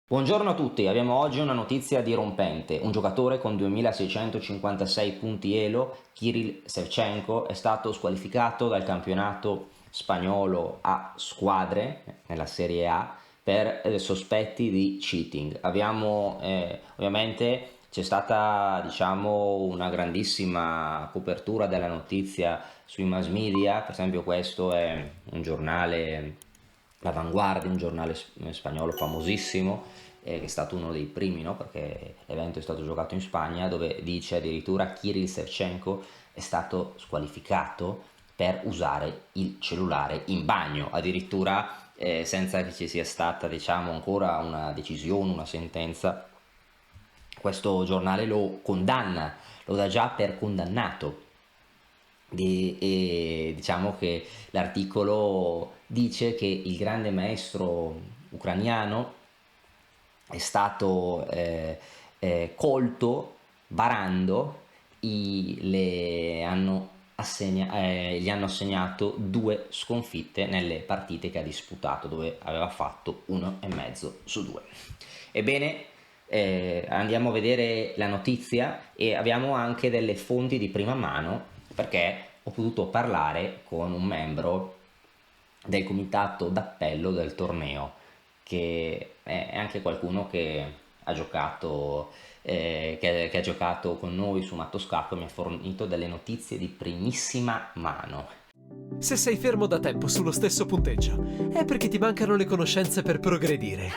Buongiorno a tutti, abbiamo oggi una notizia dirompente. Un giocatore con 2656 punti elo, Kirill Shevchenko, è stato squalificato dal campionato spagnolo a squadre nella Serie A per sospetti di cheating. Ovviamente c'è stata, diciamo, una grandissima copertura della notizia sui mass media. Per esempio questo è un giornale, L'Avanguardia, un giornale spagnolo famosissimo, che è stato uno dei primi, no? Perché l'evento è stato giocato in Spagna, dove dice addirittura Kirill Shevchenko è stato squalificato per usare il cellulare in bagno, addirittura senza che ci sia stata, diciamo, ancora una decisione, una sentenza. Questo giornale lo condanna, lo dà già per condannato. E diciamo che l'articolo dice che il grande maestro ucraniano è stato colto barando, gli hanno assegnato 2 sconfitte nelle partite che ha disputato, dove aveva fatto 1,5 su 2. Ebbene, andiamo a vedere la notizia e abbiamo anche delle fonti di prima mano, perché ho potuto parlare con un membro del comitato d'appello del torneo, che è anche qualcuno che ha giocato, che ha giocato con noi su Matto Scacco, e mi ha fornito delle notizie di primissima mano. Se sei fermo da tempo sullo stesso punteggio, è perché ti mancano le conoscenze per progredire.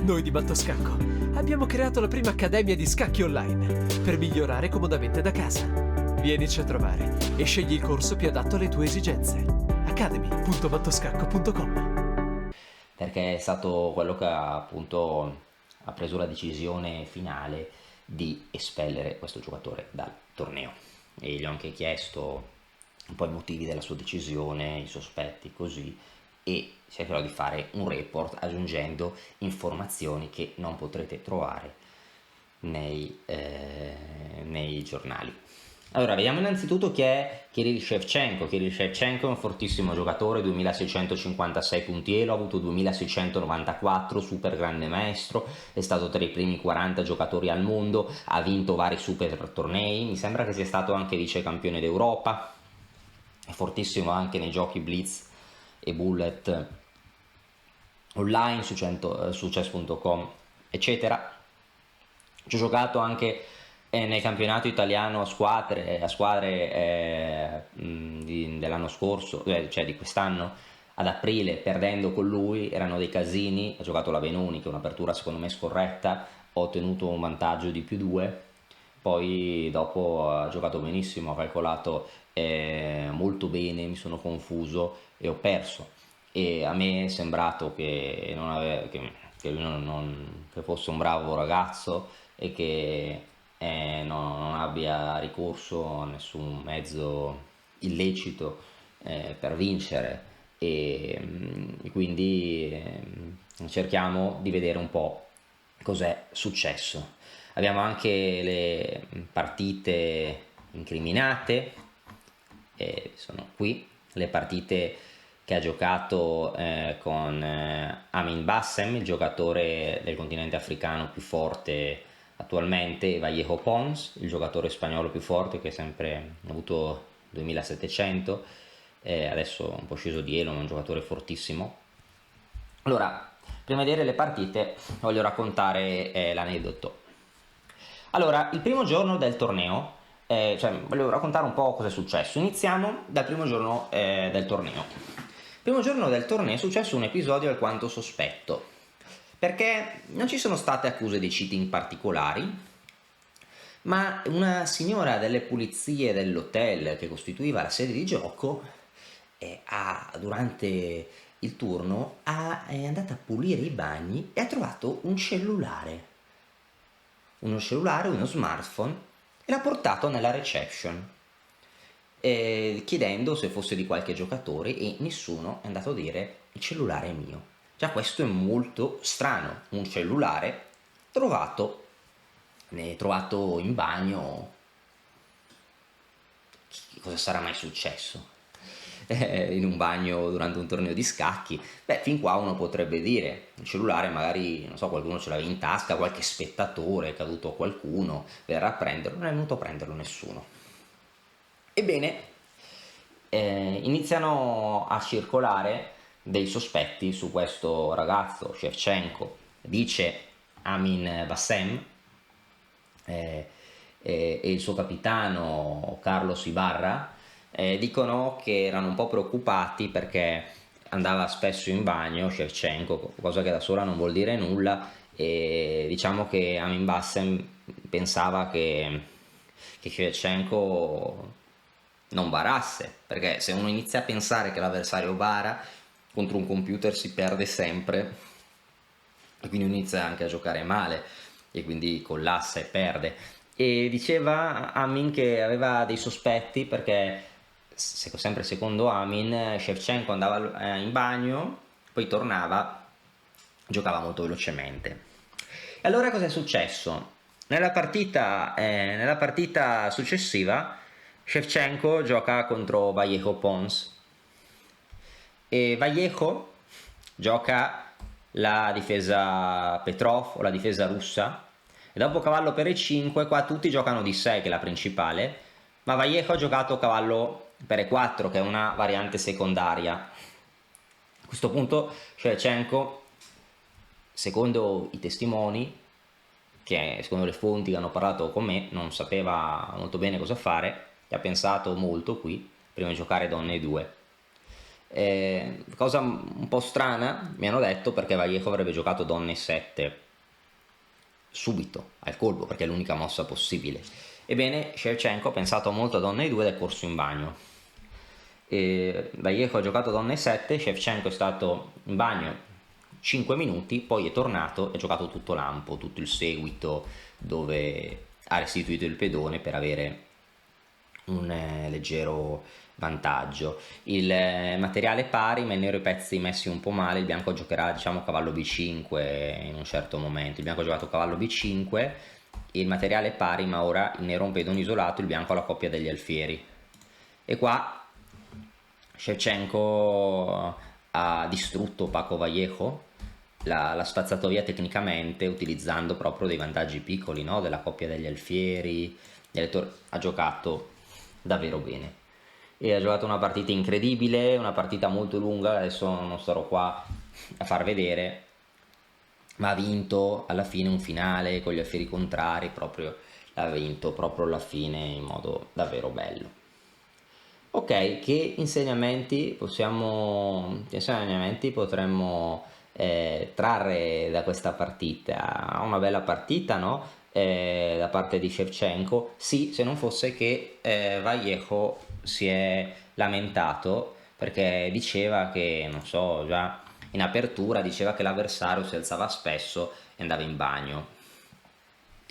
Noi di Mattoscacco abbiamo creato la prima accademia di scacchi online per migliorare comodamente da casa. Vienici a trovare e scegli il corso più adatto alle tue esigenze. academy.mattoscacco.com. Perché è stato quello che appunto ha preso la decisione finale di espellere questo giocatore dal torneo, e gli ho anche chiesto un po' i motivi della sua decisione, i sospetti, così, e cercherò di fare un report aggiungendo informazioni che non potrete trovare nei giornali. Allora, vediamo innanzitutto chi è Kirill Shevchenko. Kirill Shevchenko è un fortissimo giocatore, 2656 punti elo, ha avuto 2694, super grande maestro, è stato tra i primi 40 giocatori al mondo, ha vinto vari super tornei, mi sembra che sia stato anche vice campione d'Europa, è fortissimo anche nei giochi Blitz e Bullet online su chess.com, eccetera. Ci ho giocato anche nel campionato italiano a squadre dell'anno scorso, cioè di quest'anno, ad aprile, perdendo con lui, erano dei casini. Ho giocato la Venoni, che è un'apertura secondo me scorretta, ho ottenuto un vantaggio di +2, poi dopo ha giocato benissimo, ha calcolato molto bene, mi sono confuso e ho perso. E a me è sembrato che, non ave- che lui che fosse un bravo ragazzo, e che non abbia ricorso a nessun mezzo illecito per vincere, e quindi cerchiamo di vedere un po' cos'è successo. Abbiamo anche le partite incriminate, sono qui le partite che ha giocato con Amin Bassem, il giocatore del continente africano più forte attualmente, e Vallejo Pons, il giocatore spagnolo più forte, che ha sempre avuto 2700, adesso un po' sceso di elo, ma è un giocatore fortissimo. Allora, prima di vedere le partite voglio raccontare l'aneddoto. Allora, il primo giorno del torneo, volevo raccontare un po' cosa è successo. Iniziamo dal primo giorno del torneo. Il primo giorno del torneo è successo un episodio alquanto sospetto, perché non ci sono state accuse di cheating particolari, ma una signora delle pulizie dell'hotel che costituiva la sede di gioco, durante il turno, è andata a pulire i bagni e ha trovato uno smartphone, e l'ha portato nella reception, chiedendo se fosse di qualche giocatore, e nessuno è andato a dire il cellulare è mio. Già questo è molto strano, un cellulare trovato in bagno, cosa sarà mai successo? in un bagno durante un torneo di scacchi. Beh, fin qua uno potrebbe dire, il cellulare magari, non so, qualcuno ce l'aveva in tasca, qualche spettatore, è caduto qualcuno, verrà a prenderlo, non è venuto a prenderlo nessuno. Ebbene, iniziano a circolare dei sospetti su questo ragazzo, Shevchenko, dice Amin Bassem, e il suo capitano Carlos Ibarra, dicono che erano un po' preoccupati perché andava spesso in bagno Shevchenko, cosa che da sola non vuol dire nulla, e diciamo che Amin Bassem pensava che Shevchenko non barasse, perché se uno inizia a pensare che l'avversario bara, contro un computer si perde sempre, e quindi inizia anche a giocare male, e quindi collassa e perde. E diceva Amin che aveva dei sospetti perché, sempre secondo Amin, Shevchenko andava in bagno, poi tornava, giocava molto velocemente. E allora cosa è successo? Nella partita successiva Shevchenko gioca contro Vallejo Pons e Vallejo gioca la difesa Petrov o la difesa russa, e dopo cavallo per E5 qua tutti giocano D6 che è la principale, ma Vallejo ha giocato cavallo per E4 che è una variante secondaria. A questo punto Shevchenko, secondo i testimoni, che secondo le fonti che hanno parlato con me, non sapeva molto bene cosa fare, e ha pensato molto qui prima di giocare donne 2. Cosa un po' strana mi hanno detto, perché Vallejo avrebbe giocato donne 7 subito al colpo perché è l'unica mossa possibile. Ebbene, Shevchenko ha pensato molto a donne 2 ed è corso in bagno. Vallejo ha giocato donne 7, Shevchenko è stato in bagno 5 minuti, poi è tornato e ha giocato tutto l'ampo, tutto il seguito, dove ha restituito il pedone per avere un leggero vantaggio. Il materiale pari, ma il nero i pezzi messi un po' male, il bianco giocherà diciamo cavallo B5 in un certo momento, il bianco ha giocato cavallo B5, il materiale pari, ma ora il nero ha un pedone isolato, il bianco ha la coppia degli alfieri, e qua Shevchenko ha distrutto Paco Vallejo, l'ha spazzato via tecnicamente utilizzando proprio dei vantaggi piccoli, no? Della coppia degli alfieri, ha giocato davvero bene e ha giocato una partita incredibile, una partita molto lunga, adesso non starò qua a far vedere, ma ha vinto alla fine un finale con gli alfieri contrari, proprio l'ha vinto proprio alla fine in modo davvero bello. Ok, che insegnamenti potremmo trarre da questa partita? Una bella partita, no? Da parte di Shevchenko, sì, se non fosse che Vallejo si è lamentato perché diceva che, non so, già in apertura diceva che l'avversario si alzava spesso e andava in bagno.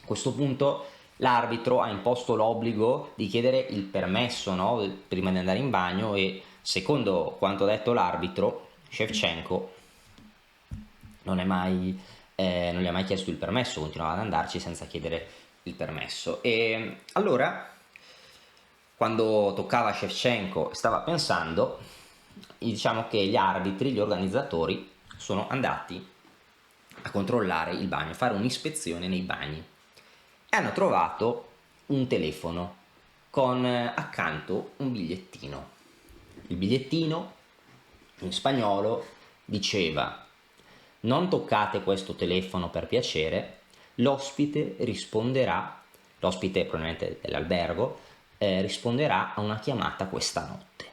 A questo punto l'arbitro ha imposto l'obbligo di chiedere il permesso, no? Prima di andare in bagno, e secondo quanto detto l'arbitro, Shevchenko non gli ha mai chiesto il permesso, continuava ad andarci senza chiedere il permesso. E allora, quando toccava a Shevchenko, stava pensando, diciamo che gli arbitri, gli organizzatori, sono andati a controllare il bagno, a fare un'ispezione nei bagni, e hanno trovato un telefono con accanto un bigliettino. Il bigliettino in spagnolo diceva: non toccate questo telefono per piacere, l'ospite probabilmente dell'albergo, risponderà a una chiamata questa notte.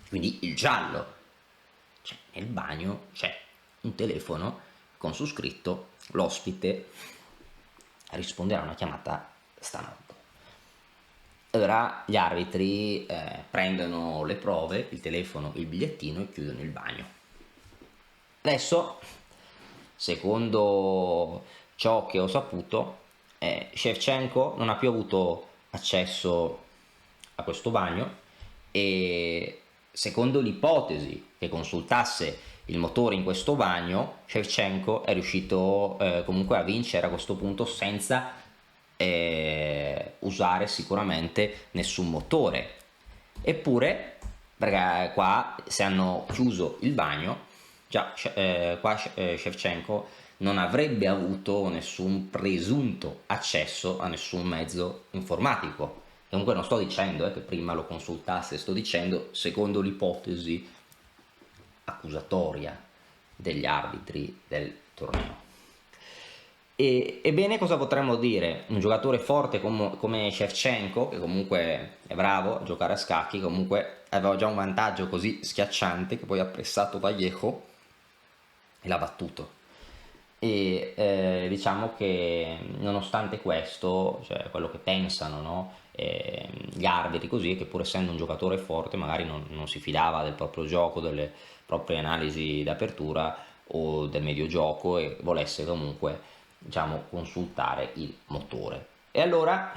Quindi il giallo, cioè nel bagno c'è un telefono con su scritto: l'ospite risponderà a una chiamata stanotte. Allora gli arbitri prendono le prove, il telefono, il bigliettino, e chiudono il bagno. Adesso, secondo ciò che ho saputo, Shevchenko non ha più avuto accesso a questo bagno, e secondo l'ipotesi che consultasse il motore in questo bagno, Shevchenko è riuscito comunque a vincere a questo punto senza usare sicuramente nessun motore. Eppure perché qua se hanno chiuso il bagno, già qua Shevchenko non avrebbe avuto nessun presunto accesso a nessun mezzo informatico. Comunque non sto dicendo che prima lo consultasse, sto dicendo secondo l'ipotesi accusatoria degli arbitri del torneo. Ebbene, cosa potremmo dire? Un giocatore forte come Shevchenko, che comunque è bravo a giocare a scacchi, comunque aveva già un vantaggio così schiacciante che poi ha pressato Vallejo e l'ha battuto. E diciamo che nonostante questo, cioè quello che pensano, no? Gli arbitri così, che pur essendo un giocatore forte magari non si fidava del proprio gioco, delle proprie analisi d'apertura o del medio gioco e volesse comunque, diciamo, consultare il motore. E allora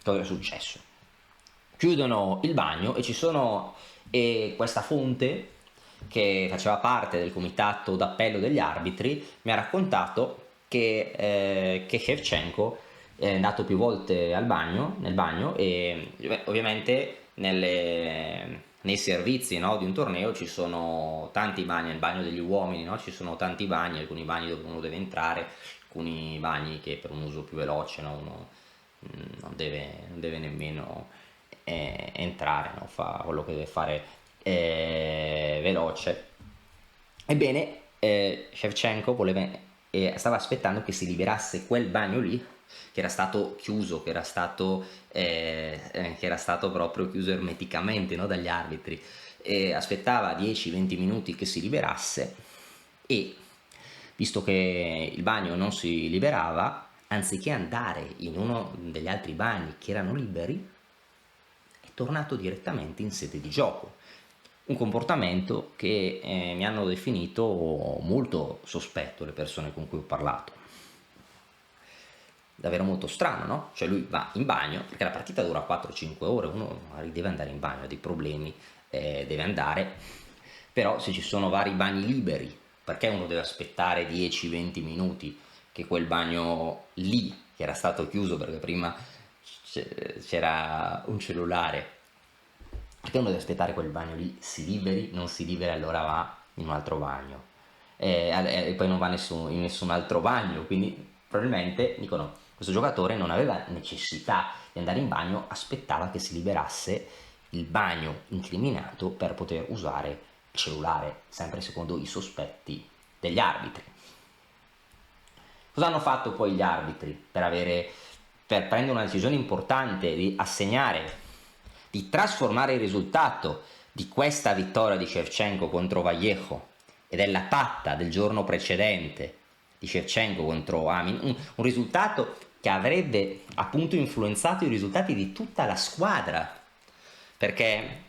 cosa è successo? Chiudono il bagno e questa fonte che faceva parte del comitato d'appello degli arbitri mi ha raccontato che Shevchenko è andato più volte nel bagno e ovviamente nei servizi, no, di un torneo ci sono tanti bagni, nel bagno degli uomini, no, ci sono tanti bagni, alcuni bagni dove uno deve entrare, alcuni bagni che per un uso più veloce, no, uno non deve nemmeno entrare, no, fa quello che deve fare veloce. Ebbene, Shevchenko stava aspettando che si liberasse quel bagno lì, che era stato chiuso, che era stato proprio chiuso ermeticamente, no, dagli arbitri, e aspettava 10-20 minuti che si liberasse e, visto che il bagno non si liberava, anziché andare in uno degli altri bagni che erano liberi, è tornato direttamente in sede di gioco. Un comportamento che mi hanno definito molto sospetto le persone con cui ho parlato. Davvero molto strano, no? Cioè lui va in bagno, perché la partita dura 4-5 ore, uno magari deve andare in bagno, ha dei problemi, deve andare, però se ci sono vari bagni liberi, perché uno deve aspettare 10-20 minuti che quel bagno lì, che era stato chiuso perché prima c'era un cellulare, perché uno deve aspettare quel bagno lì si liberi, non si libera, allora va in un altro bagno e poi non va in nessun altro bagno, quindi probabilmente dicono questo giocatore non aveva necessità di andare in bagno, aspettava che si liberasse il bagno incriminato per poter usare il cellulare, sempre secondo i sospetti degli arbitri. Cosa hanno fatto poi gli arbitri per prendere una decisione importante di assegnare, di trasformare il risultato di questa vittoria di Shevchenko contro Vallejo e della patta del giorno precedente di Shevchenko contro Amin, un risultato che avrebbe appunto influenzato i risultati di tutta la squadra, perché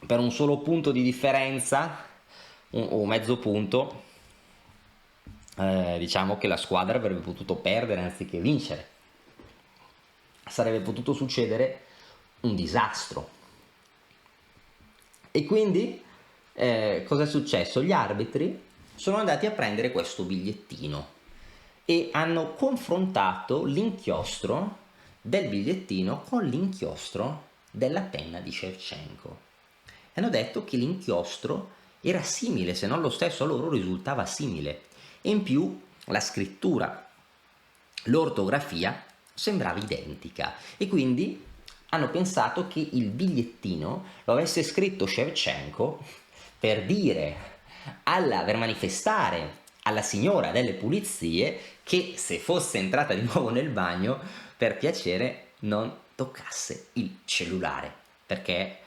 per un solo punto di differenza o mezzo punto diciamo che la squadra avrebbe potuto perdere anziché vincere, sarebbe potuto succedere un disastro. E quindi cosa è successo? Gli arbitri sono andati a prendere questo bigliettino e hanno confrontato l'inchiostro del bigliettino con l'inchiostro della penna di Shevchenko e hanno detto che l'inchiostro era simile, se non lo stesso a loro risultava simile, e in più la scrittura, l'ortografia sembrava identica e quindi hanno pensato che il bigliettino lo avesse scritto Shevchenko per per manifestare alla signora delle pulizie che se fosse entrata di nuovo nel bagno, per piacere non toccasse il cellulare, perché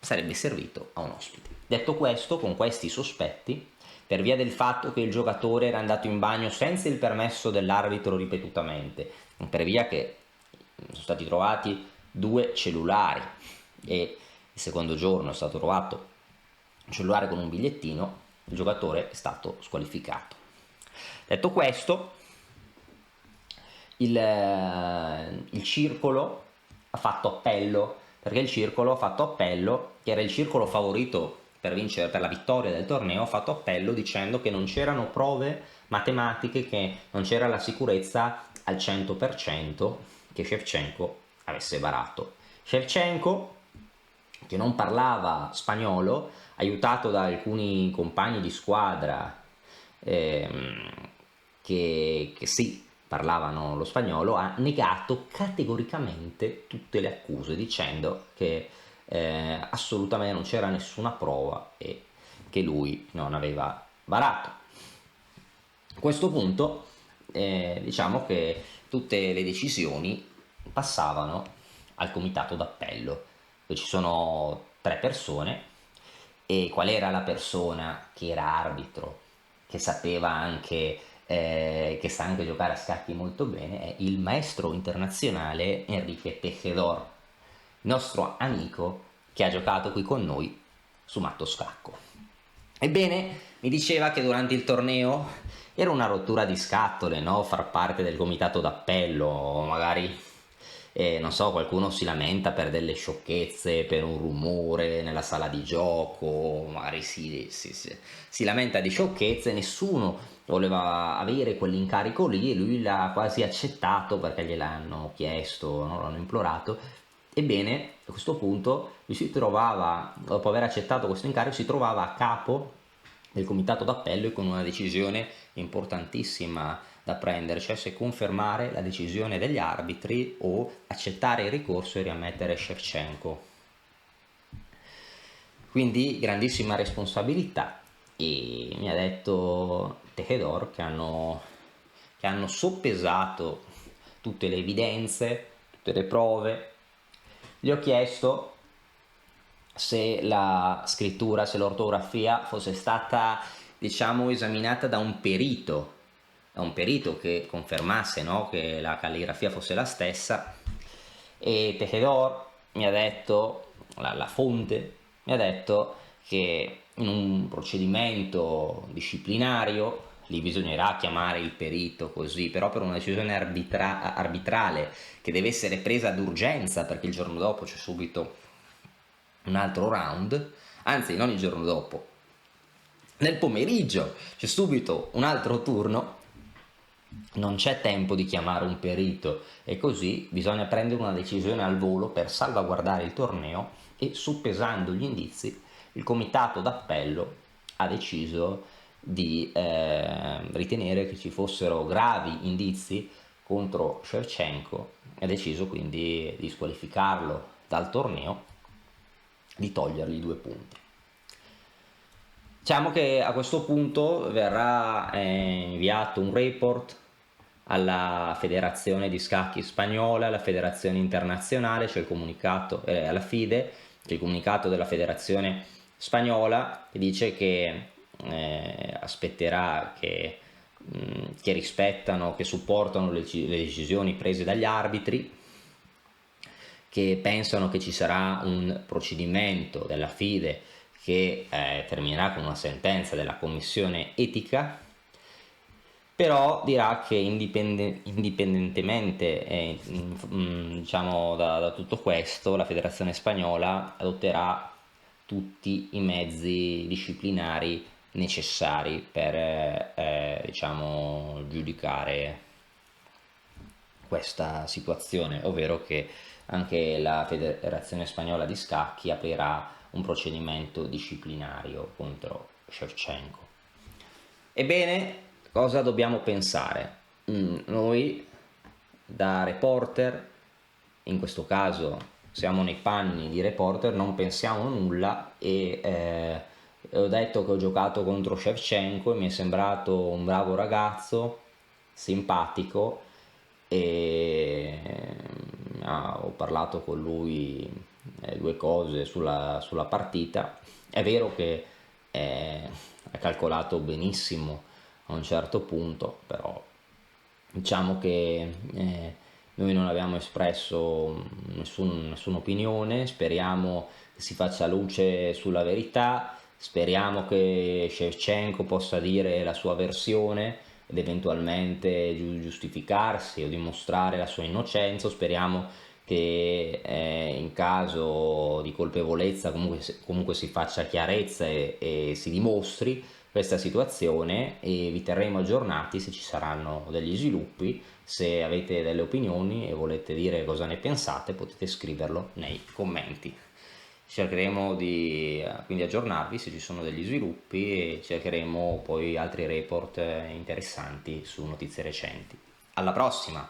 sarebbe servito a un ospite. Detto questo, con questi sospetti, per via del fatto che il giocatore era andato in bagno senza il permesso dell'arbitro ripetutamente, per via che sono stati trovati 2 cellulari e il secondo giorno è stato trovato un cellulare con un bigliettino, il giocatore è stato squalificato. Detto questo, il circolo ha fatto appello, perché il circolo ha fatto appello, che era il circolo favorito per la vittoria del torneo, ha fatto appello dicendo che non c'erano prove matematiche, che non c'era la sicurezza al 100% che Shevchenko avesse barato. Shevchenko, che non parlava spagnolo, aiutato da alcuni compagni di squadra che sì, parlavano lo spagnolo, ha negato categoricamente tutte le accuse, dicendo che assolutamente non c'era nessuna prova e che lui non aveva barato. A questo punto diciamo che tutte le decisioni passavano al comitato d'appello, dove ci sono 3 persone. E qual era la persona che era arbitro, che sapeva anche, che sa anche giocare a scacchi molto bene? È il maestro internazionale Enrique Tejedor, nostro amico che ha giocato qui con noi su Matto Scacco. Ebbene, mi diceva che durante il torneo era una rottura di scatole, no? Far parte del comitato d'appello, magari, non so, qualcuno si lamenta per delle sciocchezze, per un rumore nella sala di gioco, magari si lamenta di sciocchezze, nessuno voleva avere quell'incarico lì e lui l'ha quasi accettato perché gliel'hanno chiesto, no? L'hanno implorato. Ebbene, a questo punto lui si trovava, dopo aver accettato questo incarico, si trovava a capo del comitato d'appello e con una decisione importantissima da prendere, cioè se confermare la decisione degli arbitri o accettare il ricorso e riammettere Shevchenko. Quindi grandissima responsabilità, e mi ha detto Tejedor che hanno soppesato tutte le evidenze, tutte le prove. Gli ho chiesto se la scrittura, se l'ortografia fosse stata, diciamo, esaminata da un perito che confermasse, no, che la calligrafia fosse la stessa, e Tejedor mi ha detto, la fonte mi ha detto che in un procedimento disciplinario lì bisognerà chiamare il perito, così, però per una decisione arbitrale che deve essere presa d'urgenza perché il giorno dopo c'è subito un altro round, anzi non il giorno dopo, nel pomeriggio c'è subito un altro turno, non c'è tempo di chiamare un perito e così bisogna prendere una decisione al volo per salvaguardare il torneo, e soppesando gli indizi il comitato d'appello ha deciso di ritenere che ci fossero gravi indizi contro Shevchenko e ha deciso quindi di squalificarlo dal torneo, di togliergli 2 punti. Diciamo che a questo punto verrà inviato un report alla Federazione di Scacchi Spagnola, alla Federazione Internazionale, c'è il comunicato, alla FIDE, c'è il comunicato della Federazione Spagnola che dice che aspetterà che rispettano, che supportano le decisioni prese dagli arbitri, che pensano che ci sarà un procedimento della FIDE che terminerà con una sentenza della commissione etica, però dirà che indipendentemente diciamo da tutto questo, la Federazione Spagnola adotterà tutti i mezzi disciplinari necessari per diciamo giudicare questa situazione, ovvero che anche la Federazione Spagnola di Scacchi aprirà un procedimento disciplinario contro Shevchenko. Ebbene, cosa dobbiamo pensare? Noi, da reporter, in questo caso siamo nei panni di reporter, non pensiamo nulla e ho detto che ho giocato contro Shevchenko e mi è sembrato un bravo ragazzo, simpatico, e ho parlato con lui 2 cose sulla partita. È vero che ha calcolato benissimo a un certo punto, però diciamo che noi non abbiamo espresso nessuna opinione, speriamo che si faccia luce sulla verità, speriamo che Shevchenko possa dire la sua versione ed eventualmente giustificarsi o dimostrare la sua innocenza. Speriamo che in caso di colpevolezza comunque si faccia chiarezza e si dimostri questa situazione, e vi terremo aggiornati se ci saranno degli sviluppi. Se avete delle opinioni e volete dire cosa ne pensate, potete scriverlo nei commenti. cercheremo di quindi aggiornarvi se ci sono degli sviluppi e cercheremo poi altri report interessanti su notizie recenti. Alla prossima!